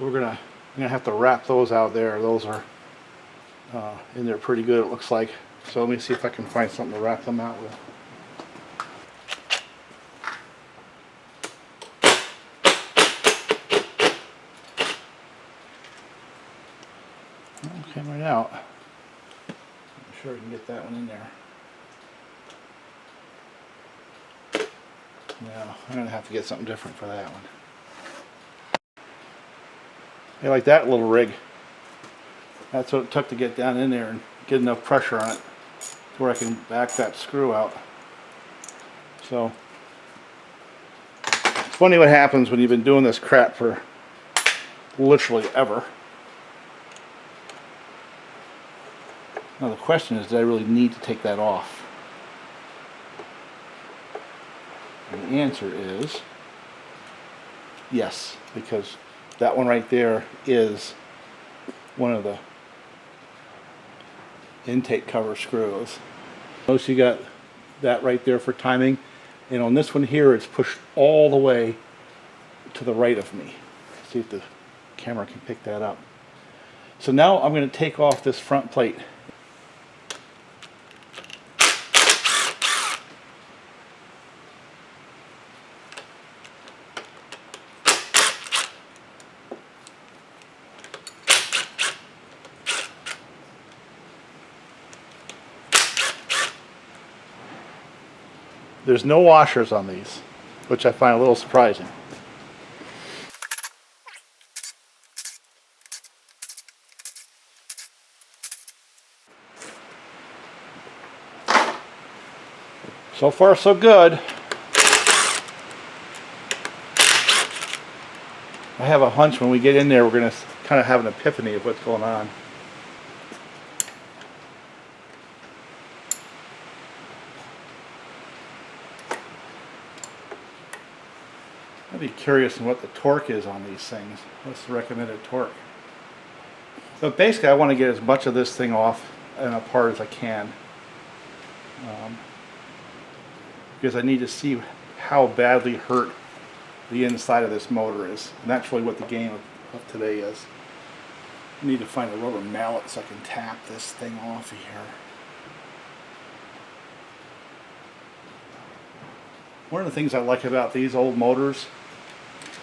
So I'm gonna have to wrap those out there. Those are in there pretty good, it looks like. So let me see if I can find something to wrap them out with. Came right out. I'm sure I can get that one in there. No, I'm gonna have to get something different for that one. Hey, like that little rig. That's what it took to get down in there and get enough pressure on it to where I can back that screw out. So it's funny what happens when you've been doing this crap for literally ever. Now the question is, do I really need to take that off? And the answer is yes, because that one right there is one of the intake cover screws. Notice you got that right there for timing, and on this one here it's pushed all the way to the right of me. See if the camera can pick that up. So now I'm going to take off this front plate. There's no washers on these, which I find a little surprising. So far so good. I have a hunch when we get in there we're going to kind of have an epiphany of what's going on. I'd be curious on what the torque is on these things. What's the recommended torque? So basically I want to get as much of this thing off and apart as I can. Because I need to see how badly hurt the inside of this motor is. And that's really what the game of today is. I need to find a rubber mallet so I can tap this thing off of here. One of the things I like about these old motors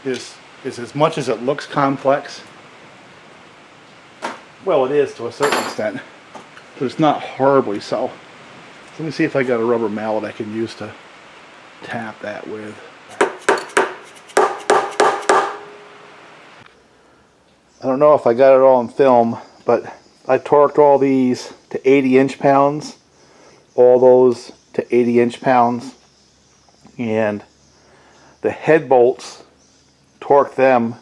is as much as it looks complex, well, it is to a certain extent, but it's not horribly so. So let me see if I got a rubber mallet I can use to tap that with. I don't know if I got it all on film, but I torqued all these to 80 inch-pounds, all those to 80 inch-pounds, and the head bolts torqued them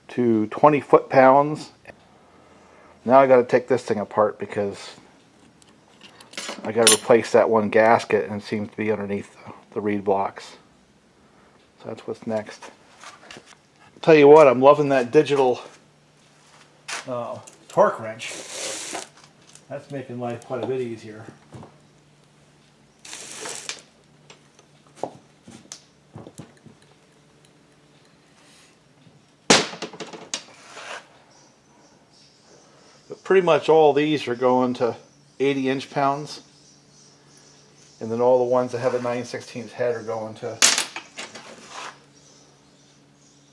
to 20 foot-pounds. Now I got to take this thing apart because I got to replace that one gasket, and it seems to be underneath the reed blocks. So that's what's next. Tell you what, I'm loving that digital torque wrench. That's making life quite a bit easier. But pretty much all these are going to 80 inch-pounds. And then all the ones that have a 9/16 head are going to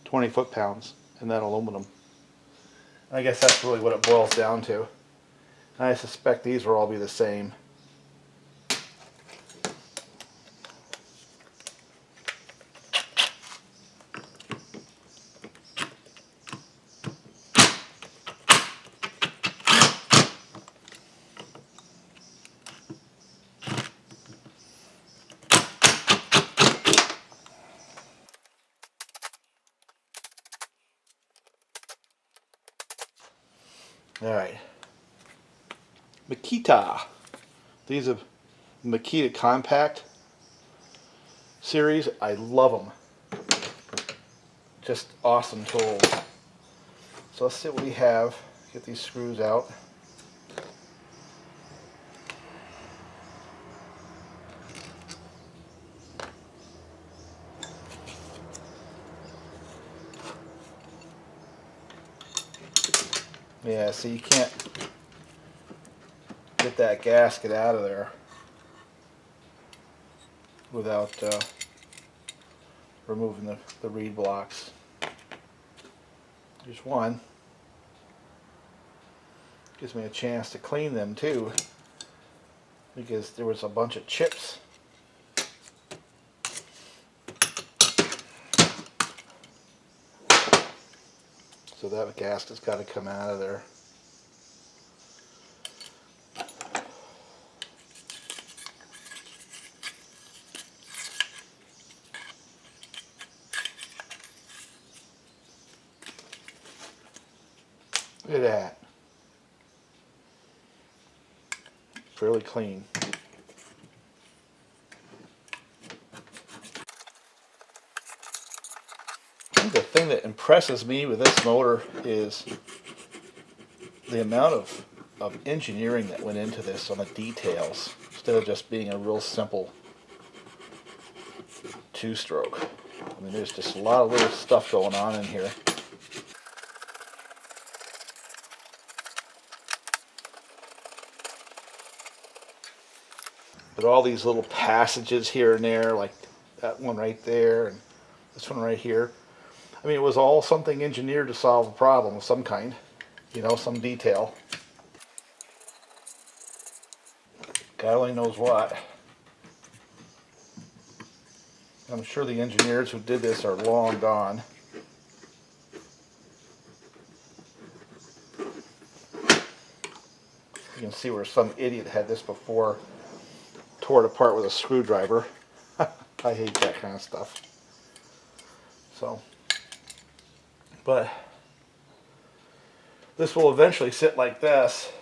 20 foot-pounds in that aluminum. I guess that's really what it boils down to. I suspect these will all be the same. Alright. Makita. These are Makita Compact series. I love them. Just awesome tools. So let's see what we have. Get these screws out. Yeah, see, you can't get that gasket out of there without removing the reed blocks. There's one. Gives me a chance to clean them too, because there was a bunch of chips. So that gasket's got to come out of there. Look at that. Fairly clean. I think the thing that impresses me with this motor is the amount of engineering that went into this on the details, instead of just being a real simple two-stroke. I mean, there's just a lot of little stuff going on in here. But all these little passages here and there, like that one right there and this one right here. I mean, it was all something engineered to solve a problem of some kind, you know, some detail. God only knows what. I'm sure the engineers who did this are long gone. You can see where some idiot had this before, tore it apart with a screwdriver. I hate that kind of stuff. So, but this will eventually sit like this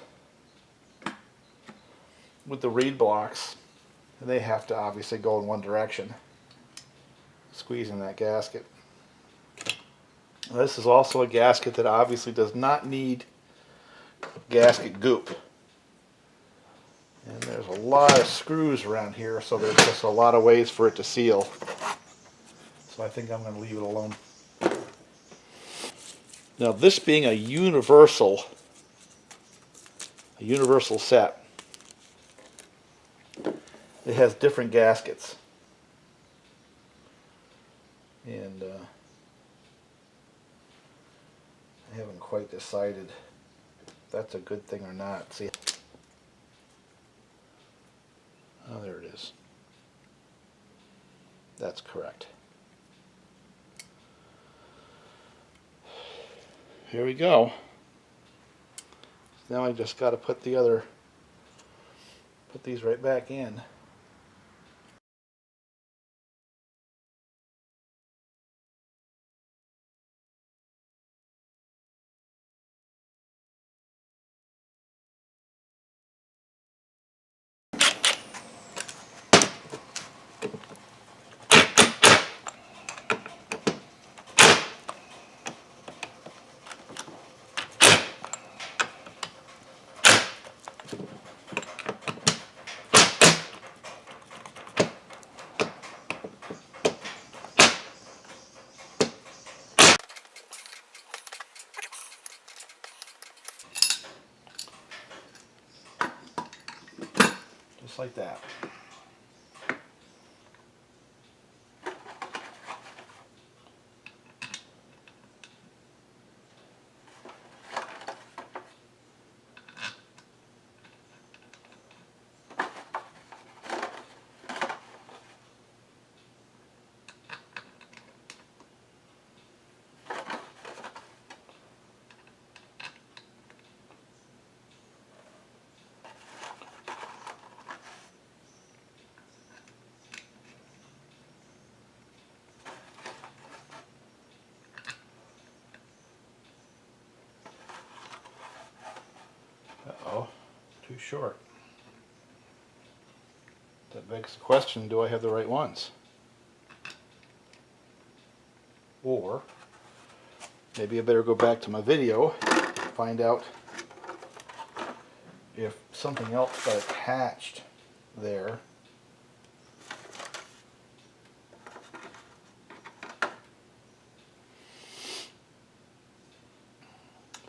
with the reed blocks, and they have to obviously go in one direction, squeezing that gasket. Now, this is also a gasket that obviously does not need gasket goop. And there's a lot of screws around here, so there's just a lot of ways for it to seal. So I think I'm going to leave it alone. Now, this being a universal set, it has different gaskets. And I haven't quite decided if that's a good thing or not. See? Oh, there it is. That's correct. Here we go. Now I just got to put these right back in. Just like that. Uh-oh, too short. That begs the question, do I have the right ones? Or maybe I better go back to my video, find out if something else got attached there.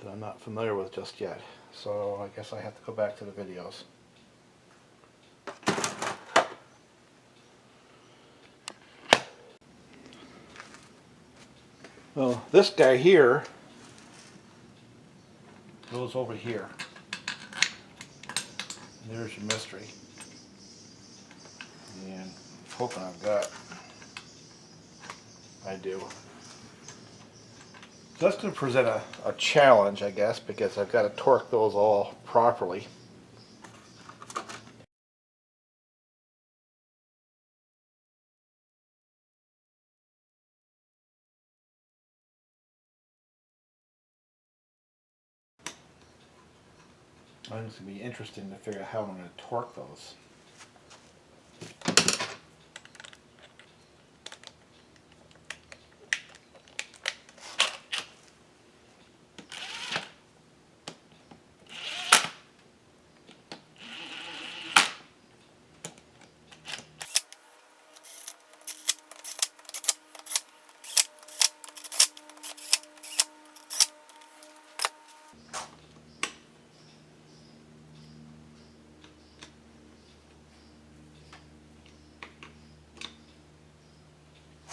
that I'm not familiar with just yet. So I guess I have to go back to the videos. Well, this guy here goes over here. And there's your mystery. And I'm hoping I've got. I do. So that's going to present a challenge, I guess, because I've got to torque those all properly. It's going to be interesting to figure out how I'm going to torque those.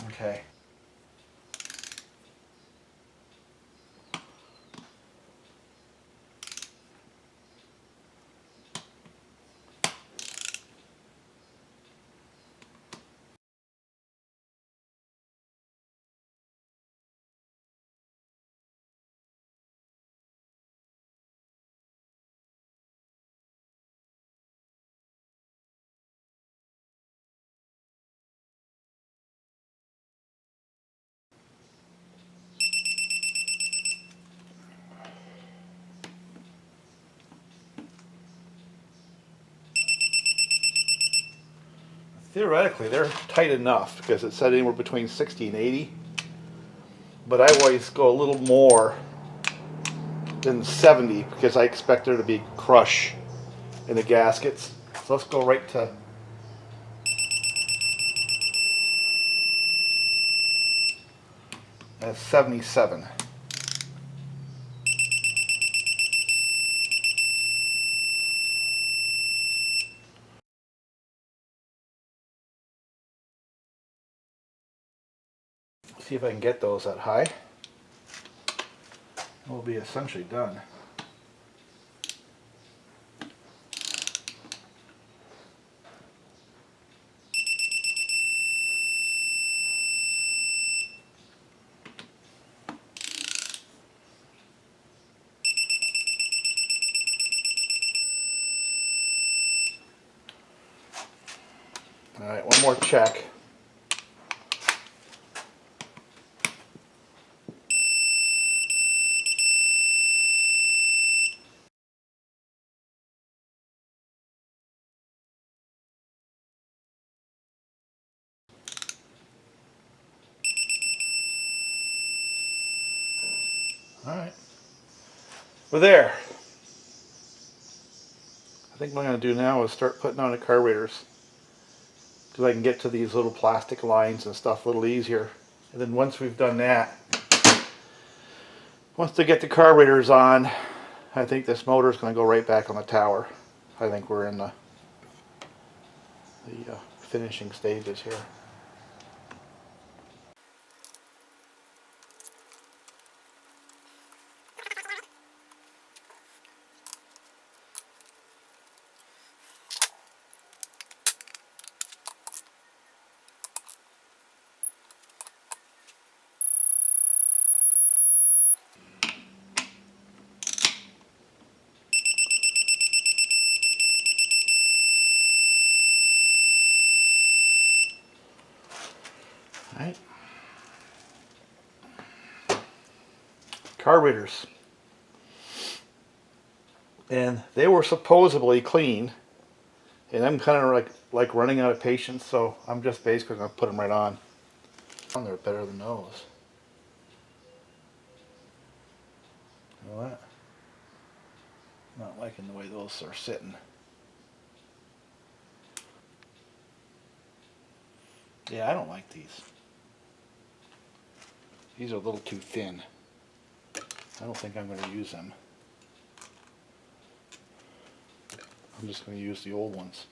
Okay. Theoretically, they're tight enough because it said anywhere between 60 and 80. But I always go a little more than 70 because I expect there to be crush in the gaskets. So let's go right to 77. See if I can get those that high. We'll be essentially done. Alright, one more check. Alright. We're there. I think what I'm going to do now is start putting on the carburetors. Because I can get to these little plastic lines and stuff a little easier. And then once we've done that, once they get the carburetors on, I think this motor is going to go right back on the tower. I think we're in the finishing stages here. Alright. Carburetors. And they were supposedly clean. And I'm kind of like running out of patience, so I'm just basically going to put them right on. They're better than those. You know what? Not liking the way those are sitting. Yeah, I don't like these. These are a little too thin. I don't think I'm going to use them. I'm just going to use the old ones.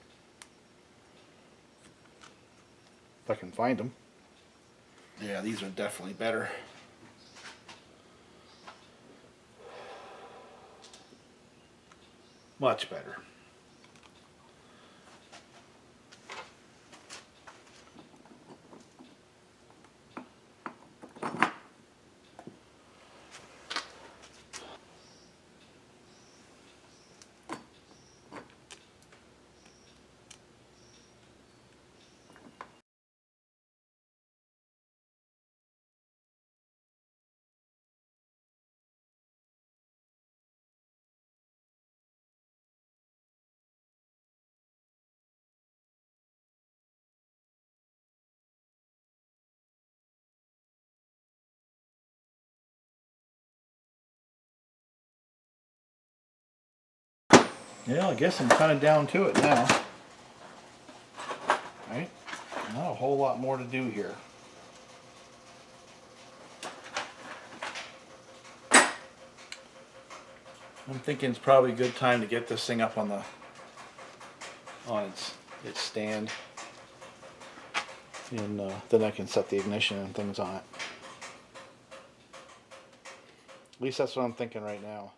If I can find them. Yeah, these are definitely better. Much better. Yeah, I guess I'm kind of down to it now. Right? Not a whole lot more to do here. I'm thinking it's probably a good time to get this thing up on its stand, and then I can set the ignition and things on it. At least that's what I'm thinking right now.